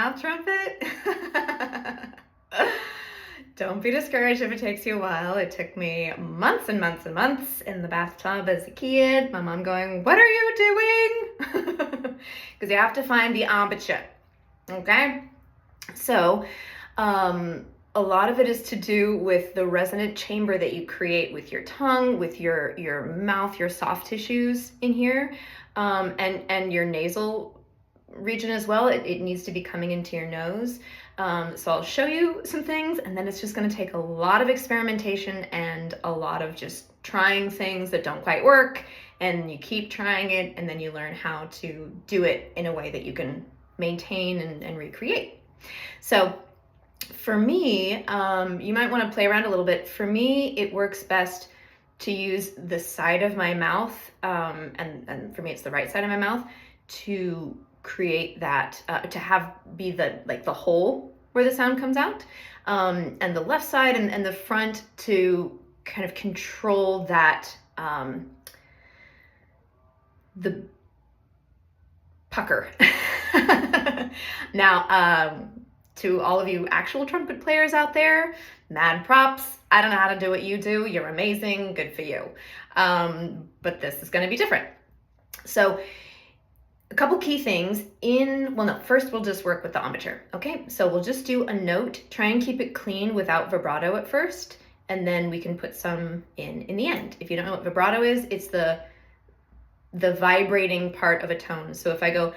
mouth trumpet? Don't be discouraged if it takes you a while. It took me months and months and months in the bathtub as a kid. My mom going, "What are you doing?" Because you have to find the embouchure, okay? So, a lot of it is to do with the resonant chamber that you create with your tongue, with your mouth, your soft tissues in here, and your nasal region as well. It needs to be coming into your nose. So I'll show you some things, and then it's just going to take a lot of experimentation and a lot of just trying things that don't quite work, and you keep trying it, and then you learn how to do it in a way that you can maintain and recreate. So for me, you might want to play around a little bit. For me, it works best to use the side of my mouth, and for me it's the right side of my mouth, to create that, to have be the hole where the sound comes out, and the left side and the front to kind of control that, the pucker. Now, to all of you actual trumpet players out there, mad props. I don't know how to do what you do. You're amazing. Good for you. But this is going to be different. So a couple key things first we'll just work with the embouchure. Okay, so we'll just do a note, try and keep it clean without vibrato at first, and then we can put some in the end. If you don't know what vibrato is, it's the vibrating part of a tone. So if I go,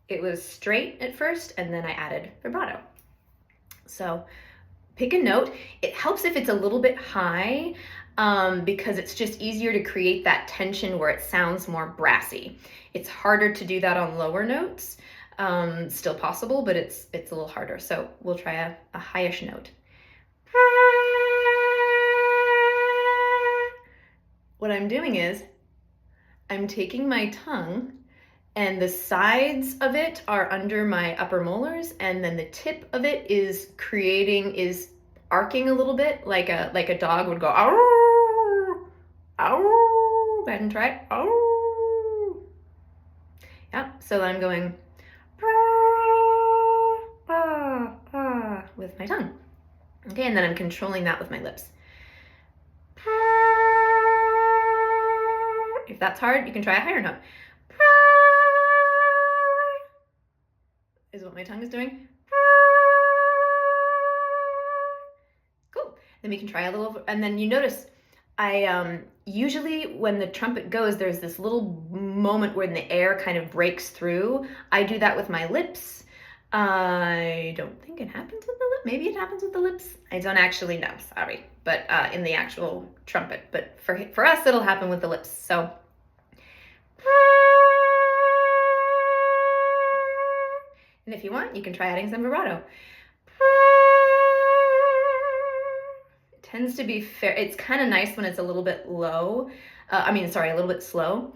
it was straight at first, and then I added vibrato. So pick a note. It helps if it's a little bit high, because it's just easier to create that tension where it sounds more brassy. It's harder to do that on lower notes. Still possible, but it's a little harder. So we'll try a highish note. What I'm doing is I'm taking my tongue, and the sides of it are under my upper molars, and then the tip of it is arcing a little bit, like a dog would go, ow, ow. Go ahead and try it. Ow. Yeah, so I'm going with my tongue. Okay, and then I'm controlling that with my lips. If that's hard, you can try a higher note. Is what my tongue is doing. Cool. Then we can try a little, and then you notice I usually when the trumpet goes, there's this little moment when the air kind of breaks through. I do that with my lips. I don't think it happens with the lip. Maybe it happens with the lips. I don't actually know, sorry. But in the actual trumpet. But for us, it'll happen with the lips. So. And if you want, you can try adding some vibrato. It tends to be fair. It's kind of nice when it's a little bit low. A little bit slow.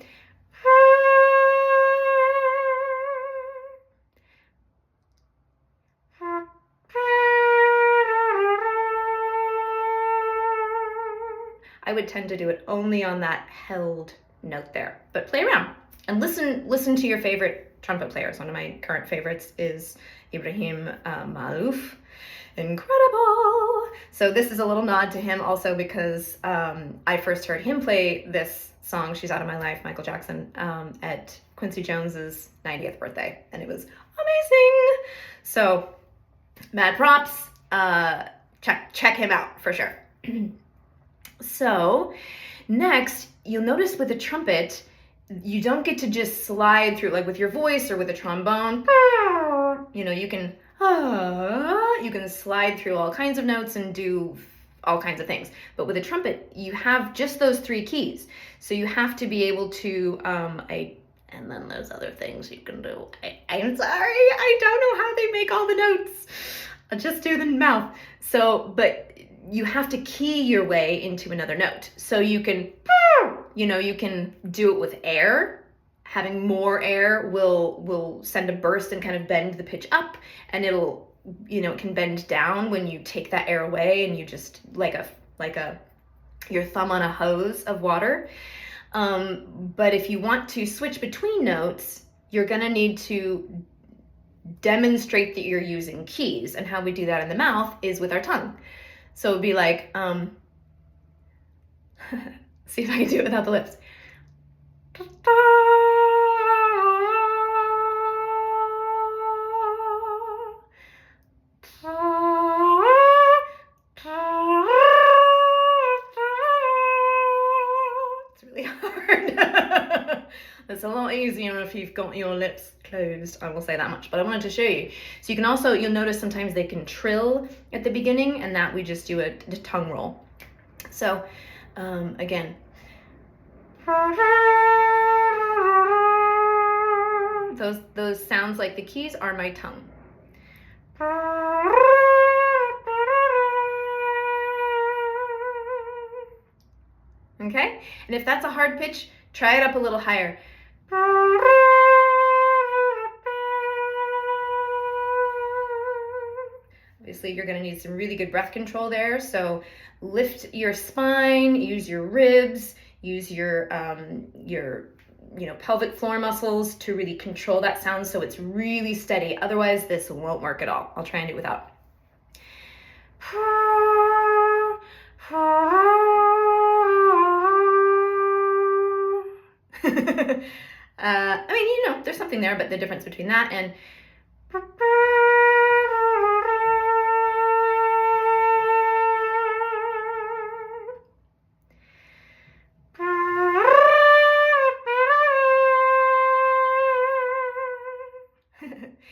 I would tend to do it only on that held note there, but play around and listen to your favorite trumpet players. One of my current favorites is Ibrahim Maalouf. Incredible. So this is a little nod to him also because I first heard him play this song, She's Out of My Life, Michael Jackson, at Quincy Jones's 90th birthday, and it was amazing. So mad props. Check him out for sure. So next, you'll notice with the trumpet, you don't get to just slide through like with your voice or with a trombone. You can slide through all kinds of notes and do all kinds of things. But with a trumpet, you have just those three keys. So you have to be able to, and then there's other things you can do. I'm sorry, I don't know how they make all the notes. I'll just do the mouth. So, but you have to key your way into another note. So you can, you can do it with air. Having more air will send a burst and kind of bend the pitch up, and it'll, it can bend down when you take that air away, and you just like your thumb on a hose of water. But if you want to switch between notes, you're gonna need to demonstrate that you're using keys, and how we do that in the mouth is with our tongue. So it'd be like, see if I can do it without the lips. It's really hard. It's a lot easier if you've got your lips closed, I will say that much, but I wanted to show you. So you can also, you'll notice sometimes they can trill at the beginning, and that we just do a tongue roll. So again, those sounds like the keys are my tongue. Okay, and if that's a hard pitch, try it up a little higher. Obviously, you're going to need some really good breath control there. So lift your spine, use your ribs, use your pelvic floor muscles to really control that sound so it's really steady. Otherwise, this won't work at all. I'll try and do it without. I mean, there's something there, but the difference between that and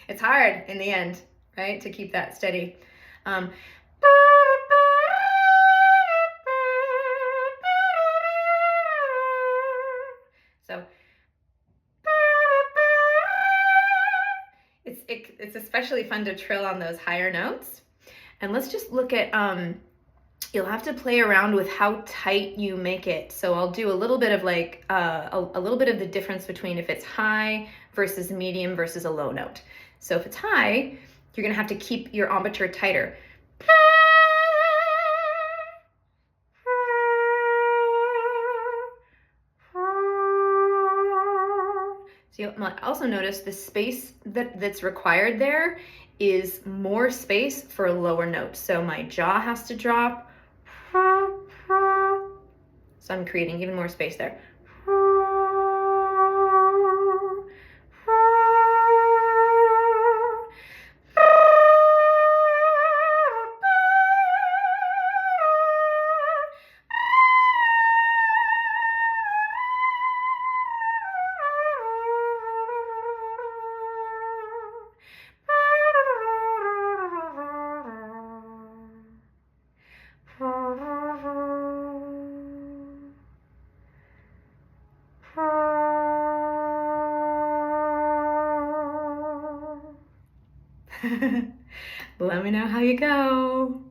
it's hard in the end, right, to keep that steady. So it's especially fun to trill on those higher notes. And let's just look at, you'll have to play around with how tight you make it. So I'll do a little bit of like, a little bit of the difference between if it's high versus medium versus a low note. So if it's high, you're gonna have to keep your embouchure tighter. So you'll also notice the space that's required there is more space for a lower note. So my jaw has to drop. So I'm creating even more space there. Let me know how you go.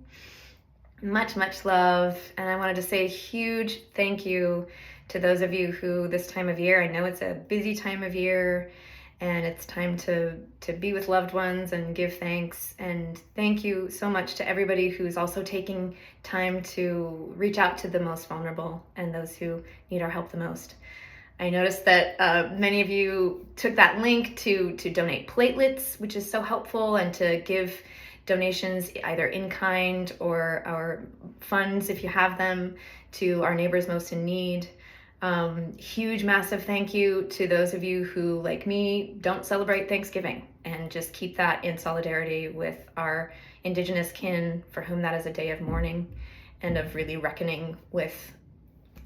Much, much love. And I wanted to say a huge thank you to those of you who this time of year, I know it's a busy time of year and it's time to be with loved ones and give thanks. And thank you so much to everybody who's also taking time to reach out to the most vulnerable and those who need our help the most. I noticed that many of you took that link to donate platelets, which is so helpful, and to give donations either in kind or funds if you have them to our neighbors most in need. Huge, massive thank you to those of you who, like me, don't celebrate Thanksgiving and just keep that in solidarity with our Indigenous kin for whom that is a day of mourning and of really reckoning with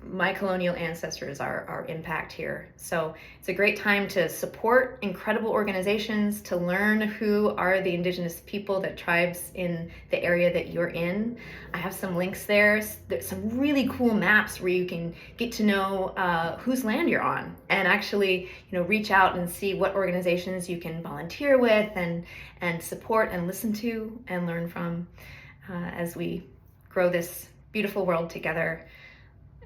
my colonial ancestors, our impact here. So it's a great time to support incredible organizations, to learn who are the Indigenous people, the tribes in the area that you're in. I have some links there. There's some really cool maps where you can get to know whose land you're on and actually, reach out and see what organizations you can volunteer with and support and listen to and learn from as we grow this beautiful world together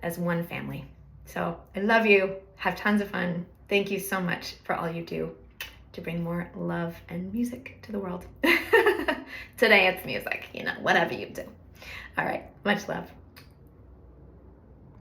as one family. So I love you. Have tons of fun. Thank you so much for all you do to bring more love and music to the world. Today it's music, whatever you do. All right, much love.